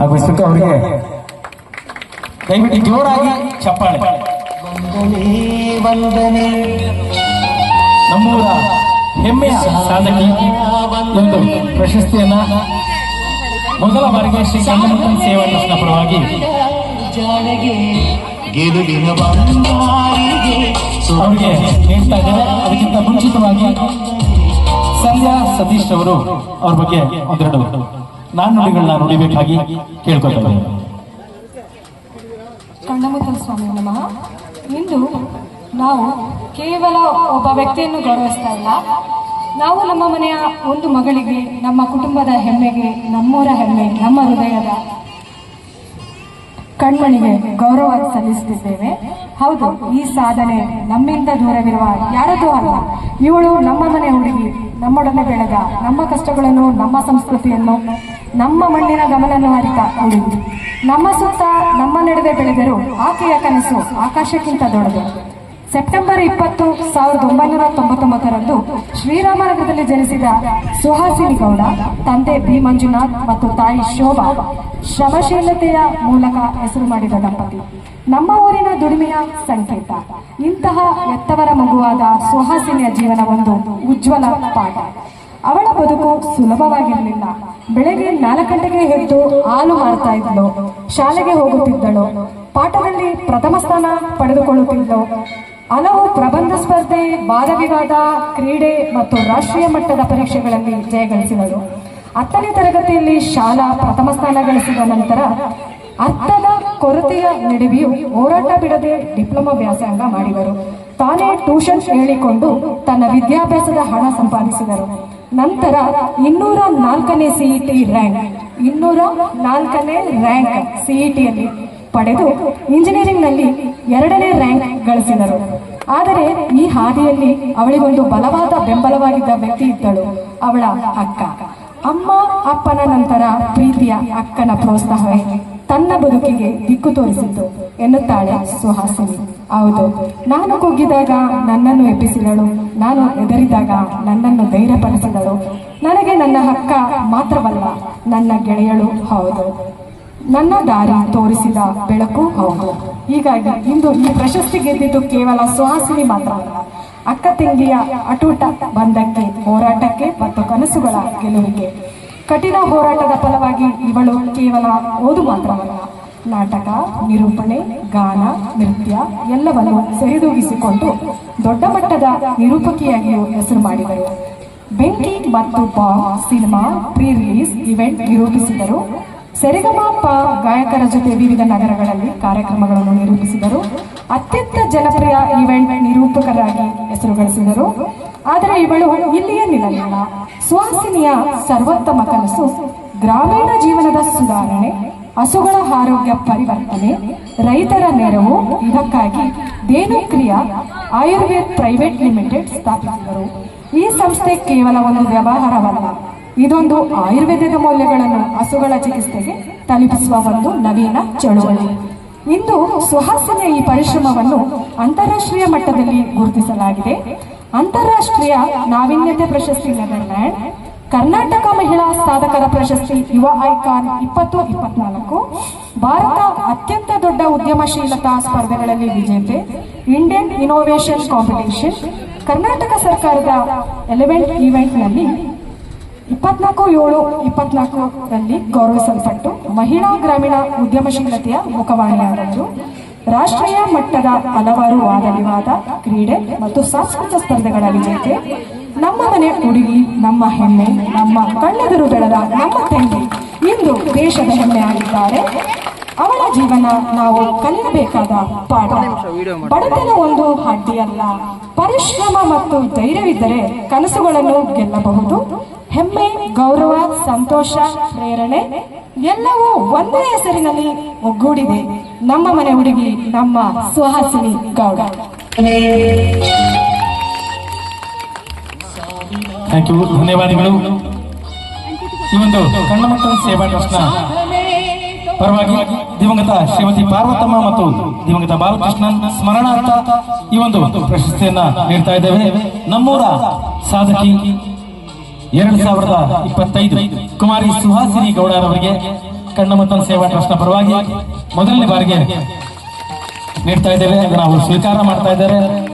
ಆಗಬೇಕು ಅವರಿಗೆ ದಯವಿಟ್ಟು ಜೋರಾಗಿ ಚಪ್ಪಾಳೆ. ವಂದನೆ ನಮ್ಮೂರ ಹೆಮ್ಮೆಯ ಸಾಧಕಿ ಒಂದು ಪ್ರಶಸ್ತಿಯನ್ನ ಮೊದಲ ಬಾರಿಗೆ ಶ್ರೀ ಕನ್ನಡ ಸೇವಾ ಟ್ರಸ್ಟ್ನ ಪರವಾಗಿ ಅವರಿಗೆ ನೀಡ್ತಾ ಇದ್ದಾರೆ. ಅದಕ್ಕಿಂತ ಮುಂಚಿತವಾಗಿ ಸಂಧ್ಯಾ ಸತೀಶ್ ಅವರು ಅವ್ರ ಬಗ್ಗೆ ಒಂದೆರಡು ನಾಣ್ಣುಡಿಗಳನ್ನ ನುಡಿಬೇಕಾಗಿ ಕೇಳ್ಕೊಳ್ತಾರೆ. ಕಂಡಮುತ್ತಲ ಸ್ವಾಮಿ ನಮಃ. ಇಂದು ನಾವು ಕೇವಲ ಒಬ್ಬ ವ್ಯಕ್ತಿಯನ್ನು ಗೌರವಿಸ್ತಾ ಇಲ್ಲ, ನಾವು ನಮ್ಮ ಮನೆಯ ಒಂದು ಮಗಳಿಗೆ, ನಮ್ಮ ಕುಟುಂಬದ ಹೆಮ್ಮೆಗೆ, ನಮ್ಮೂರ ಹೆಮ್ಮೆ, ನಮ್ಮ ಹೃದಯದ ಕಣ್ಮಣಿಗೆ ಗೌರವ ಸಲ್ಲಿಸುತ್ತಿದ್ದೇವೆ. ಹೌದು, ಈ ಸಾಧನೆ ನಮ್ಮಿಂದ ದೂರವಿರುವ ಯಾರದೂ ಅಲ್ಲ. ಇವಳು ನಮ್ಮ ಮನೆ ಹುಡುಗಿ, ನಮ್ಮೊಡನೆ ಬೆಳೆದ, ನಮ್ಮ ಕಷ್ಟಗಳನ್ನು, ನಮ್ಮ ಸಂಸ್ಕೃತಿಯನ್ನು, ನಮ್ಮ ಮಣ್ಣಿನ ಗಮನವನ್ನು ಅರಿತ ಹುಡುಗಿ. ನಮ್ಮ ಸುತ್ತ ನಮ್ಮ ನಡುವೆ ಬೆಳೆದರೂ ಆಕೆಯ ಕನಸು ಆಕಾಶಕ್ಕಿಂತ ದೊಡ್ಡದು. ಸೆಪ್ಟೆಂಬರ್ 20, 1999ರಂದು ಶ್ರೀರಾಮನಗರದಲ್ಲಿ ಜನಿಸಿದ ಸುಹಾಸಿನಿ ಗೌಡ ತಂದೆ ಬಿ ಮಂಜುನಾಥ್ ಮತ್ತು ತಾಯಿ ಶೋಭಾ ಶ್ರಮಶೀಲತೆಯ ಮೂಲಕ ಹೆಸರು ಮಾಡಿದ ದಂಪತಿ. ನಮ್ಮ ಊರಿನ ದುಡಿಮೆಯ ಸಂಕೇತ. ಇಂತಹ ಎತ್ತವರ ಮಗುವಾದ ಸುಹಾಸಿನಿಯ ಜೀವನ ಒಂದು ಉಜ್ವಲ ಪಾಠ. ಅವಳ ಬದುಕು ಸುಲಭವಾಗಿರಲಿಲ್ಲ. ಬೆಳಗ್ಗೆ 4 ಗಂಟೆಗೆ ಎದ್ದು ಹಾಲು ಮಾರ್ತಾ ಇದ್ಳು, ಶಾಲೆಗೆ ಹೋಗುತ್ತಿದ್ದಳು, ಪಾಠದಲ್ಲಿ ಪ್ರಥಮ ಸ್ಥಾನ ಪಡೆದುಕೊಳ್ಳುತ್ತಿದ್ದಳು. ಹಲವು ಪ್ರಬಂಧ ಸ್ಪರ್ಧೆ, ವಾದ ವಿವಾದ, ಕ್ರೀಡೆ ಮತ್ತು ರಾಷ್ಟ್ರೀಯ ಮಟ್ಟದ ಪರೀಕ್ಷೆಗಳಲ್ಲಿ ಜಯಗಳಿಸಿದಳು. 10ನೇ ತರಗತಿಯಲ್ಲಿ ಶಾಲಾ ಪ್ರಥಮ ಸ್ಥಾನ ಗಳಿಸಿದ ನಂತರ ಅರ್ಥದ ಕೊರತೆಯ ನಡುವೆಯೂ ಹೋರಾಟ ಬಿಡದೆ ಡಿಪ್ಲೊಮಾ ವ್ಯಾಸಂಗ ಮಾಡಿದರು. ತಾನೇ ಟ್ಯೂಷನ್ ಹೇಳಿಕೊಂಡು ತನ್ನ ವಿದ್ಯಾಭ್ಯಾಸದ ಹಣ ಸಂಪಾದಿಸಿದರು. ನಂತರ 204ನೇ ಸಿಇಟಿ ರ್ಯಾಂಕ್ 204ನೇ ರ್ಯಾಂಕ್ ಸಿಇಟಿಯಲ್ಲಿ ಪಡೆದು ಇಂಜಿನಿಯರಿಂಗ್ನಲ್ಲಿ 2ನೇ ರ್ಯಾಂಕ್ ಗಳಿಸಿದರು. ಆದರೆ ಈ ಹಾದಿಯಲ್ಲಿ ಅವಳಿಗೊಂದು ಬಲವಾದ ಬೆಂಬಲವಾಗಿದ್ದ ವ್ಯಕ್ತಿ ಇದ್ದಳು, ಅವಳ ಅಕ್ಕ. ಅಮ್ಮ ಅಪ್ಪನ ನಂತರ ಪ್ರೀತಿಯ ಅಕ್ಕನ ಪ್ರೋತ್ಸಾಹವೇ ತನ್ನ ಬದುಕಿಗೆ ದಿಕ್ಕು ತೋರಿಸಿದ್ದು ಎನ್ನುತ್ತಾಳೆ ಸುಹಾಸಿನಿ. ಹೌದು, ನಾನು ಕುಗ್ಗಿದಾಗ ನನ್ನನ್ನು ಎಬ್ಬಿಸಿದಳು, ನಾನು ಹೆದರಿದಾಗ ನನ್ನನ್ನು ಧೈರ್ಯಪಡಿಸಿದಳು. ನನಗೆ ನನ್ನ ಅಕ್ಕ ಮಾತ್ರವಲ್ಲ, ನನ್ನ ಗೆಳೆಯಳು ಹೌದು, ನನ್ನ ದಾರಿ ತೋರಿಸಿದ ಬೆಳಕು ಹೌದು. ಹೀಗಾಗಿ ಇಂದು ಈ ಪ್ರಶಸ್ತಿ ಗೆದ್ದಿದ್ದು ಕೇವಲ ಸುಹಾಸಿನಿ ಮಾತ್ರವಲ್ಲ, ಅಕ್ಕ ತಂಗಿಯ ಅಟೂಟ ಬಂಧಕ್ಕೆ, ಹೋರಾಟಕ್ಕೆ ಮತ್ತು ಕನಸುಗಳ ಗೆಲುವಿಗೆ. ಕಠಿಣ ಹೋರಾಟದ ಫಲವಾಗಿ ಇವಳು ಕೇವಲ ಓದು ಮಾತ್ರವಲ್ಲ, ನಾಟಕ, ನಿರೂಪಣೆ, ಗಾನ, ನೃತ್ಯ ಎಲ್ಲವನ್ನು ಸರಿದೂಗಿಸಿಕೊಂಡು ದೊಡ್ಡ ಮಟ್ಟದ ನಿರೂಪಕಿಯಾಗಿಯೂ ಹೆಸರು ಮಾಡಿದರು. ಬೆಂಕಿ ಮತ್ತು bomb cinema pre release event ನಿರೂಪಿಸಿದರು. ಸರಿಗಮಪ ಗಾಯಕರ ಜೊತೆ ವಿವಿಧ ನಗರಗಳಲ್ಲಿ ಕಾರ್ಯಕ್ರಮಗಳನ್ನು ನಿರೂಪಿಸಿದರು. ಅತ್ಯಂತ ಜನಪ್ರಿಯ ಇವೆಂಟ್ ನಿರೂಪಕರಾಗಿ ಹೆಸರು ಗಳಿಸಿದರು. ಆದರೆ ಇವಳು ಇಲ್ಲಿಯೇ ನಿಲ್ಲಲಿಲ್ಲ. ಸುಹಾಸಿನಿಯ ಸರ್ವೋತ್ತಮ ಕನಸು ಗ್ರಾಮೀಣ ಜೀವನದ ಸುಧಾರಣೆ, ಹಸುಗಳ ಆರೋಗ್ಯ ಪರಿವರ್ತನೆ, ರೈತರ ನೆರವು. ಇದಕ್ಕಾಗಿ ಧೇನುಕ್ರಿಯಾ ಆಯುರ್ವೇದ್ ಪ್ರೈವೇಟ್ ಲಿಮಿಟೆಡ್ ಸ್ಥಾಪಿಸಿದರು. ಈ ಸಂಸ್ಥೆ ಕೇವಲ ಒಂದು ವ್ಯವಹಾರವಲ್ಲ, ಇದೊಂದು ಆಯುರ್ವೇದದ ಮೌಲ್ಯಗಳನ್ನು ಹಸುಗಳ ಚಿಕಿತ್ಸೆಗೆ ತಲುಪಿಸುವ ಒಂದು ನವೀನ ಚಳುವಳಿ. ಇಂದು ಸುಹಾಸಿನಿಯ ಈ ಪರಿಶ್ರಮವನ್ನು ಅಂತಾರಾಷ್ಟ್ರೀಯ ಮಟ್ಟದಲ್ಲಿ ಗುರುತಿಸಲಾಗಿದೆ. ಅಂತಾರಾಷ್ಟ್ರೀಯ ನಾವೀನ್ಯತೆ ಪ್ರಶಸ್ತಿ ನೆದರ್ಲ್ಯಾಂಡ್, ಕರ್ನಾಟಕ ಮಹಿಳಾ ಸಾಧಕರ ಪ್ರಶಸ್ತಿ ಯುವ ಐಕಾನ್ 2024, ಭಾರತ ಅತ್ಯಂತ ದೊಡ್ಡ ಉದ್ಯಮಶೀಲತಾ ಸ್ಪರ್ಧೆಗಳಲ್ಲಿ ವಿಜೇತೆ, ಇಂಡಿಯನ್ ಇನೋವೇಷನ್ ಕಾಂಪಿಟೇಷನ್, ಕರ್ನಾಟಕ ಸರ್ಕಾರದ 11 ಈವೆಂಟ್ನಲ್ಲಿ 24/7/24ರಲ್ಲಿ ಗೌರವಿಸಲ್ಪಟ್ಟು ಮಹಿಳಾ ಗ್ರಾಮೀಣ ಉದ್ಯಮಶೀಲತೆಯ ಮುಖವಾಣಿಯಾದದ್ದು. ರಾಷ್ಟ್ರೀಯ ಮಟ್ಟದ ಹಲವಾರು ವಾದ ವಿವಾದ, ಕ್ರೀಡೆ ಮತ್ತು ಸಾಂಸ್ಕೃತಿಕ ಸ್ಪರ್ಧೆಗಳ ವಿಜೇತೆ. ನಮ್ಮ ಮನೆ ಹುಡುಗಿ, ನಮ್ಮ ಹೆಮ್ಮೆ, ನಮ್ಮ ಕಣ್ಣೆದುರು ಬೆಳೆದ ನಮ್ಮ ತಂಗಿ ಇಂದು ದೇಶದ ಹೆಮ್ಮೆ ಆಗಿದ್ದಾರೆ. ಅವಳ ಜೀವನ ನಾವು ಕಲಿಯಬೇಕಾದ ಪಾಠ. ಬಡತನ ಒಂದು ಅಡ್ಡಿಯಲ್ಲ, ಪರಿಶ್ರಮ ಮತ್ತು ಧೈರ್ಯವಿದ್ದರೆ ಕನಸುಗಳನ್ನು ಗೆಲ್ಲಬಹುದು. ಹೆಮ್ಮೆ, ಗೌರವ, ಸಂತೋಷ, ಪ್ರೇರಣೆ ಎಲ್ಲವೂ ಒಂದೇ ಹೆಸರಿನಲ್ಲಿ ಒಗ್ಗೂಡಿದೆ. ನಮ್ಮ ಮನೆ ಹುಡುಗಿ, ನಮ್ಮ ಸುಹಾಸಿನಿ ಗೌಡ. ಥ್ಯಾಂಕ್ ಯು, ಧನ್ಯವಾದಗಳು. ಈ ಒಂದು ಕನ್ನಡ ಸೇವಾ ಟ್ರಸ್ಟ್ನ ಪರವಾಗಿ ದಿವಂಗತ ಶ್ರೀಮತಿ ಪಾರ್ವತಮ್ಮ ಮತ್ತು ದಿವಂಗತ ಬಾಲಕೃಷ್ಣನ್ ಸ್ಮರಣಾರ್ಥ ಈ ಒಂದು ಪ್ರಶಸ್ತಿಯನ್ನ ನೀಡ್ತಾ ಇದ್ದೇವೆ. ನಮ್ಮೂರ ಸಾಧಕಿ 2025 ಕುಮಾರಿ ಸುಹಾಸಿನಿ ಗೌಡರವರಿಗೆ ಕಣ್ಣಮುತ್ತನ್ ಸೇವಾ ಟ್ರಸ್ಟ್ನ ಪರವಾಗಿ ಮೊದಲನೇ ಬಾರಿಗೆ ನೀಡ್ತಾ ಇದ್ದೇವೆ. ನಾವು ಸ್ವೀಕಾರ ಮಾಡ್ತಾ ಇದ್ದಾರೆ.